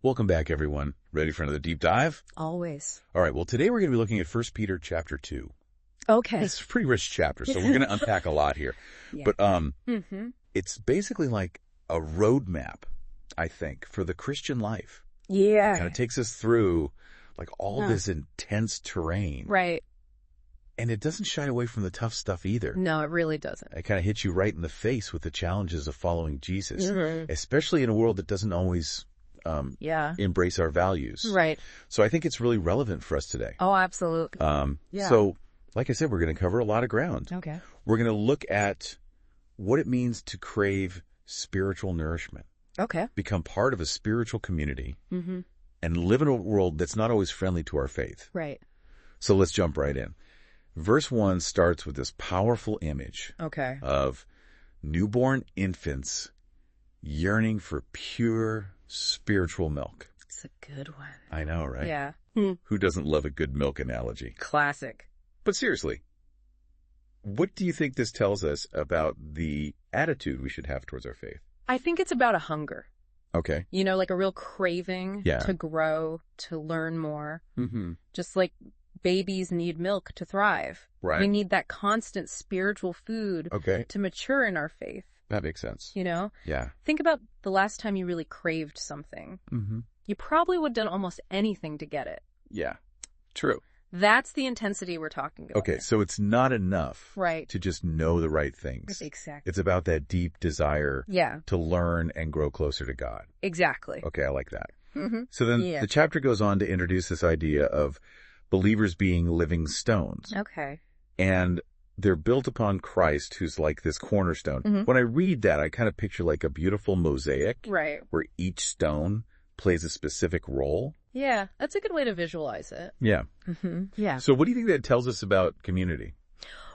Welcome back, everyone. Ready for another deep dive? Always. All right. Well, today we're going to be looking at 1 Peter chapter 2. Okay. It's a pretty rich chapter, so we're going to unpack a lot here. Yeah. But it's basically like a roadmap, I think, for the Christian life. Yeah. It kind of takes us through like all this intense terrain. Right. And it doesn't shy away from the tough stuff either. No, it really doesn't. It kind of hits you right in the face with the challenges of following Jesus, Mm-hmm. especially in a world that doesn't always embrace our values. Right. So I think it's really relevant for us today. Oh, absolutely. So, like I said, we're going to cover a lot of ground. Okay. We're going to look at what it means to crave spiritual nourishment, Okay. become part of a spiritual community, Mm-hmm. and live in a world that's not always friendly to our faith. Right. So let's jump right in. Verse 1 starts with this powerful image Okay. of newborn infants yearning for pure spiritual milk. It's a good one. I know, right? Yeah. Who doesn't love a good milk analogy? Classic. But seriously, what do you think this tells us about the attitude we should have towards our faith? I think it's about a hunger. Okay. You know, like a real craving Yeah. to grow, to learn more. Mm-hmm. Just like babies need milk to thrive. Right. We need that constant spiritual food Okay. to mature in our faith. That makes sense. You know? Yeah. Think about the last time you really craved something. Mm-hmm. You probably would have done almost anything to get it. Yeah. True. That's the intensity we're talking about. Okay. So it's not enough Right. to just know the right things. Exactly. It's about that deep desire Yeah, to learn and grow closer to God. exactly. Okay. I like that. Mm-hmm. So then Yeah. the chapter goes on to introduce this idea of believers being living stones. Okay. And they're built upon Christ, who's like this cornerstone. Mhm. When I read that, I kind of picture like a beautiful mosaic Right. where each stone plays a specific role. Yeah, that's a good way to visualize it. Yeah. Mm-hmm. Yeah. So what do you think that tells us about community?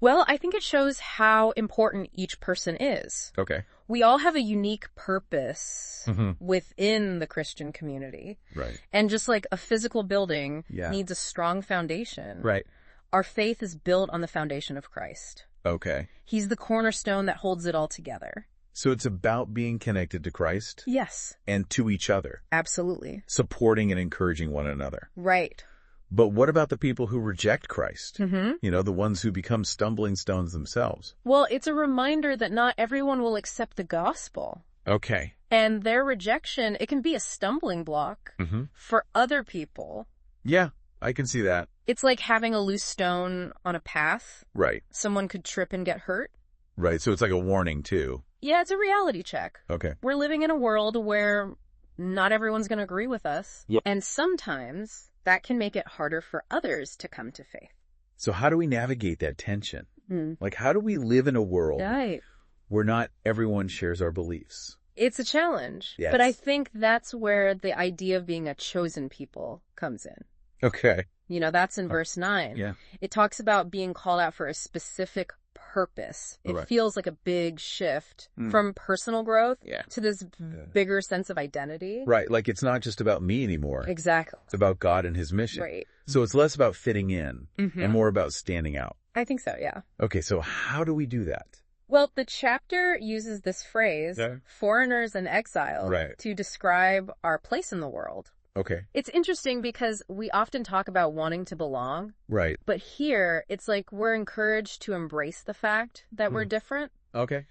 Well, I think it shows how important each person is. Okay. We all have a unique purpose Mm-hmm. within the Christian community. Right. And just like a physical building Yeah. needs a strong foundation, Right. our faith is built on the foundation of Christ. Okay. He's the cornerstone that holds it all together. So it's about being connected to Christ Yes, and to each other, absolutely. supporting and encouraging one another. Right. But what about the people who reject Christ? Mm-hmm. You know, the ones who become stumbling stones themselves. Well, it's a reminder that not everyone will accept the gospel. Okay. And their rejection, it can be a stumbling block Mm-hmm. for other people. Yeah, I can see that. It's like having a loose stone on a path. Right. Someone could trip and get hurt. Right. So it's like a warning too. Yeah, it's a reality check. Okay. We're living in a world where not everyone's going to agree with us. Yep. And sometimes that can make it harder for others to come to faith. So how do we navigate that tension? Mm. Like, how do we live in a world Right. where not everyone shares our beliefs? It's a challenge. Yes. But I think that's where the idea of being a chosen people comes in. Okay. You know, that's in verse 9. Yeah. It talks about being called out for a specific purpose. It Right. feels like a big shift Mm. from personal growth Yeah. to this bigger sense of identity. Right. Like, it's not just about me anymore. Exactly. It's about God and his mission. Right. So it's less about fitting in Mhm. and more about standing out. I think so, yeah. Okay. So how do we do that? Well, the chapter uses this phrase, Yeah. foreigners and exiles, Right. to describe our place in the world. Okay. It's interesting because we often talk about wanting to belong, Right. but here it's like we're encouraged to embrace the fact that we're different. Okay.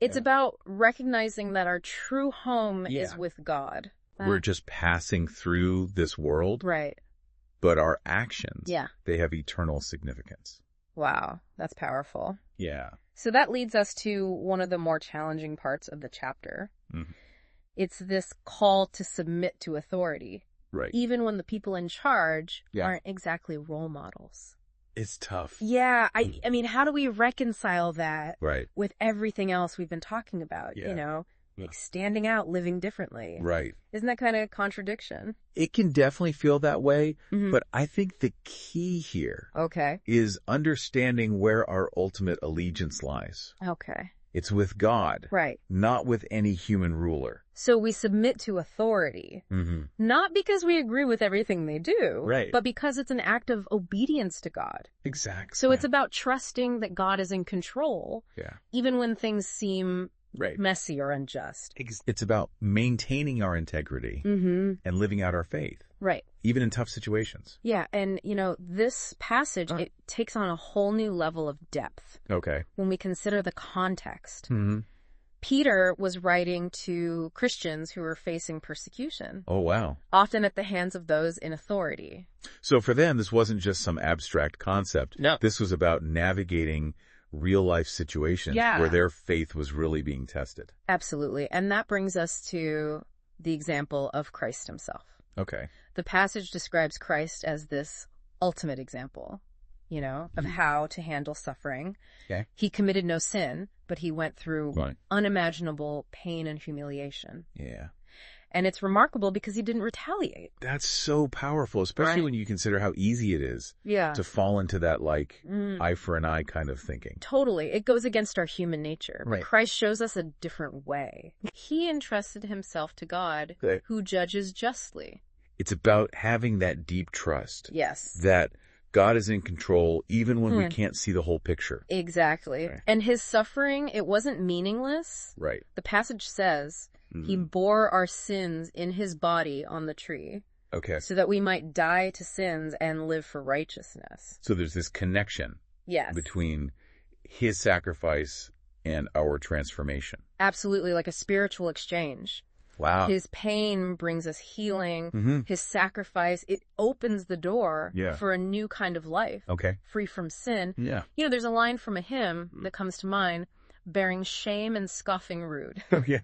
It's Yeah. about recognizing that our true home is Yeah. with God. We're just passing through this world, Right. but our actions, Yeah. they have eternal significance. Wow. That's powerful. Yeah. So that leads us to one of the more challenging parts of the chapter. Mhm. It's this call to submit to authority, Right. even when the people in charge Yeah. aren't exactly role models. It's tough. Yeah. I mean, how do we reconcile that Right. with everything else we've been talking about? Yeah. You know, Yeah. like standing out, living differently. Right. Isn't that kind of contradiction? It can definitely feel that way, Mhm. but I think the key here Okay. is understanding where our ultimate allegiance lies. Okay. It's with God, Right. not with any human ruler. So we submit to authority, Mm-hmm. not because we agree with everything they do, Right. but because it's an act of obedience to God. Exactly. So it's about trusting that God is in control, Yeah. even when things seem Right. messy or unjust. It's about maintaining our integrity Mm-hmm. and living out our faith, Right. even in tough situations. Yeah, and this passage, it takes on a whole new level of depth Okay. when we consider the context. Mm-hmm. Peter was writing to Christians who were facing persecution, Oh, wow. often at the hands of those in authority. So for them, this wasn't just some abstract concept. No. This was about navigating real-life situations Yeah. where their faith was really being tested. Absolutely. And that brings us to the example of Christ himself. Okay. The passage describes Christ as this ultimate example, of how to handle suffering. Okay. He committed no sin, but he went through Right. unimaginable pain and humiliation. Yeah. And it's remarkable because he didn't retaliate. That's so powerful, especially Right. when you consider how easy it is Yeah. to fall into that, eye for an eye kind of thinking. Totally. It goes against our human nature. Right. But Christ shows us a different way. He entrusted himself to God, Okay. who judges justly. It's about having that deep trust Yes. that God is in control even when we can't see the whole picture. Exactly. Right. And his suffering, it wasn't meaningless. Right. The passage says he bore our sins in his body on the tree Okay. so that we might die to sins and live for righteousness. So there's this connection Yes. between his sacrifice and our transformation. Absolutely, like a spiritual exchange. Wow. His pain brings us healing. Mhm. His sacrifice, it opens the door Yeah. for a new kind of life, Okay. free from sin. Yeah. There's a line from a hymn that comes to mind, bearing shame and scoffing rude. Oh, yeah.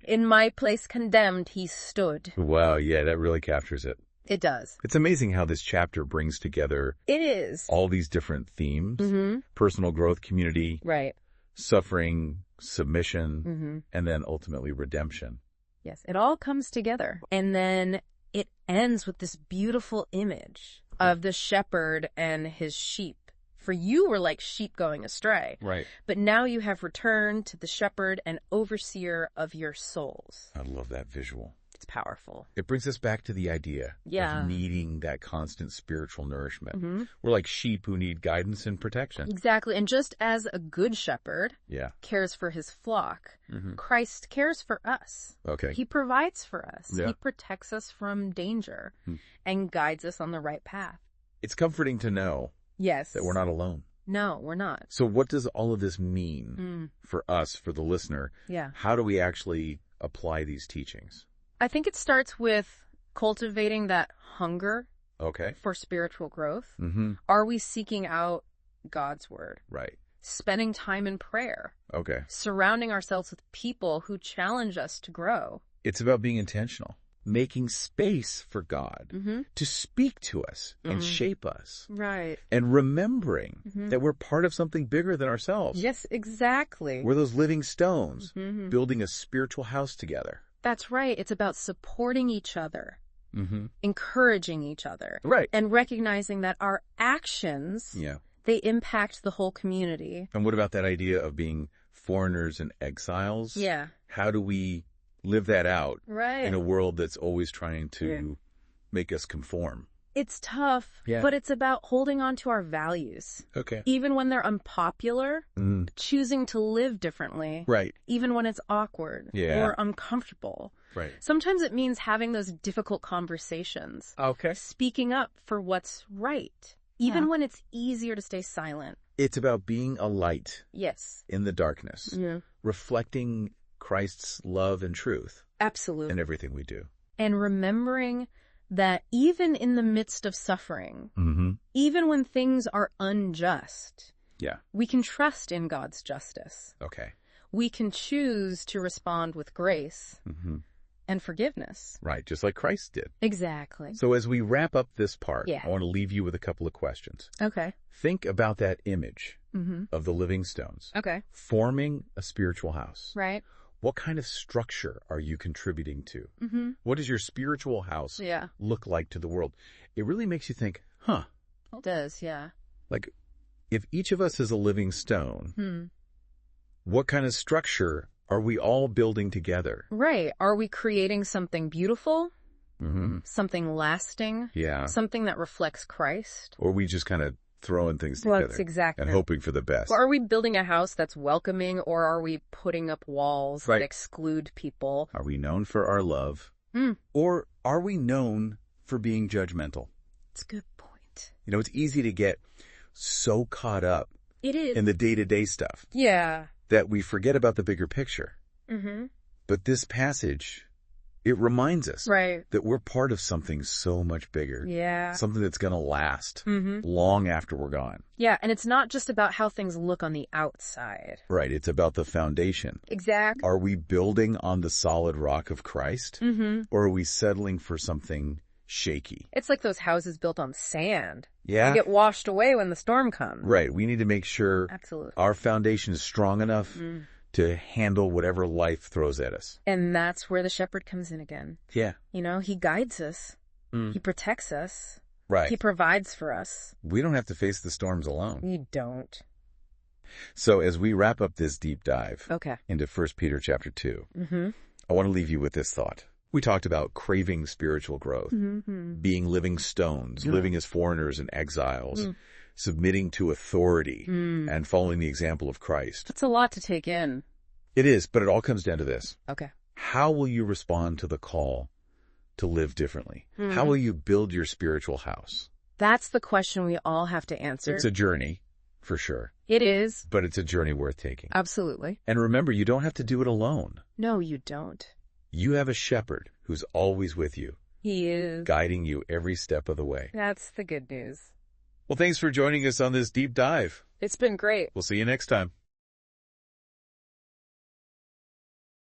In my place condemned he stood. Wow. Yeah, that really captures it. It does. It's amazing how this chapter brings together It is. all these different themes, Mm-hmm. personal growth, community, Right. suffering, submission, Mm-hmm. and then ultimately redemption. Yes, it all comes together. And then it ends with this beautiful image of the shepherd and his sheep. For you were like sheep going astray, Right. but now you have returned to the shepherd and overseer of your souls. I love that visual. It's powerful. It brings us back to the idea Yeah. of needing that constant spiritual nourishment. Mm-hmm. We're like sheep who need guidance and protection. Exactly. And just as a good shepherd Yeah. cares for his flock, Mm-hmm. Christ cares for us. Okay. He provides for us. Yeah. He protects us from danger Hmm. and guides us on the right path. It's comforting to know Yes. that we're not alone. No, we're not. So what does all of this mean Mm. for us, for the listener? Yeah. How do we actually apply these teachings? I think it starts with cultivating that hunger Okay. for spiritual growth. Mm-hmm. Are we seeking out God's word? Right. Spending time in prayer? Okay. Surrounding ourselves with people who challenge us to grow? It's about being intentional, making space for God Mm-hmm. to speak to us and Mhm. shape us, Right. and remembering Mhm. that we're part of something bigger than ourselves. Yes, exactly. We're those living stones Mhm. building a spiritual house together. That's right. It's about supporting each other, Mm-hmm. encouraging each other, Right. and recognizing that our actions, Yeah. they impact the whole community. And what about that idea of being foreigners and exiles? Yeah. How do we live that out Right. in a world that's always trying to make us conform? It's tough, Yeah. but it's about holding on to our values. Okay. Even when they're unpopular, Mm. choosing to live differently, Right. even when it's awkward Yeah. or uncomfortable. Right. Sometimes it means having those difficult conversations, Okay. speaking up for what's right, even Yeah. when it's easier to stay silent. It's about being a light Yes. in the darkness, Yeah. reflecting Christ's love and truth Absolutely. in everything we do. And remembering that even in the midst of suffering, Mm-hmm. even when things are unjust, Yeah. we can trust in God's justice. Okay. We can choose to respond with grace Mm-hmm. and forgiveness. Right. Just like Christ did. Exactly. So as we wrap up this part, Yeah. I want to leave you with a couple of questions. Okay. Think about that image Mm-hmm. of the living stones Okay. forming a spiritual house. Right. What kind of structure are you contributing to? Mm-hmm. What does your spiritual house Yeah. look like to the world? It really makes you think, It does, yeah. like if each of us is a living stone, what kind of structure are we all building together? Right. Are we creating something beautiful, Mm-hmm. something lasting, Yeah. something that reflects Christ? Or we just kind of throwing things Well, together that's exactly. and hoping for the best. Well, are we building a house that's welcoming, or are we putting up walls that exclude people? Are we known for our love? Or are we known for being judgmental? It's a good point. You know, it's easy to get so caught up It is. in the day-to-day stuff that we forget about the bigger picture. But this passage, it reminds us that we're part of something so much bigger. Something that's going to last long after we're gone. Yeah, and it's not just about how things look on the outside. Right, it's about the foundation. Exactly. Are we building on the solid rock of Christ? Or are we settling for something shaky? It's like those houses built on sand. Yeah. They get washed away when the storm comes. Right, we need to make sure our foundation is strong enough to handle whatever life throws at us. And that's where the shepherd comes in again. Yeah. You know, he guides us. He protects us. Right. He provides for us. We don't have to face the storms alone. You don't. So as we wrap up this deep dive into 1 Peter chapter 2, I want to leave you with this thought. We talked about craving spiritual growth, being living stones, living as foreigners and exiles, submitting to authority, and following the example of Christ. That's a lot to take in. It is, but it all comes down to this. Okay. How will you respond to the call to live differently? How will you build your spiritual house? That's the question we all have to answer. It's a journey, for sure. It is. But it's a journey worth taking. Absolutely. And remember, you don't have to do it alone. No, you don't. You have a shepherd who's always with you. He is. Guiding you every step of the way. That's the good news. Well, thanks for joining us on this deep dive. It's been great. We'll see you next time.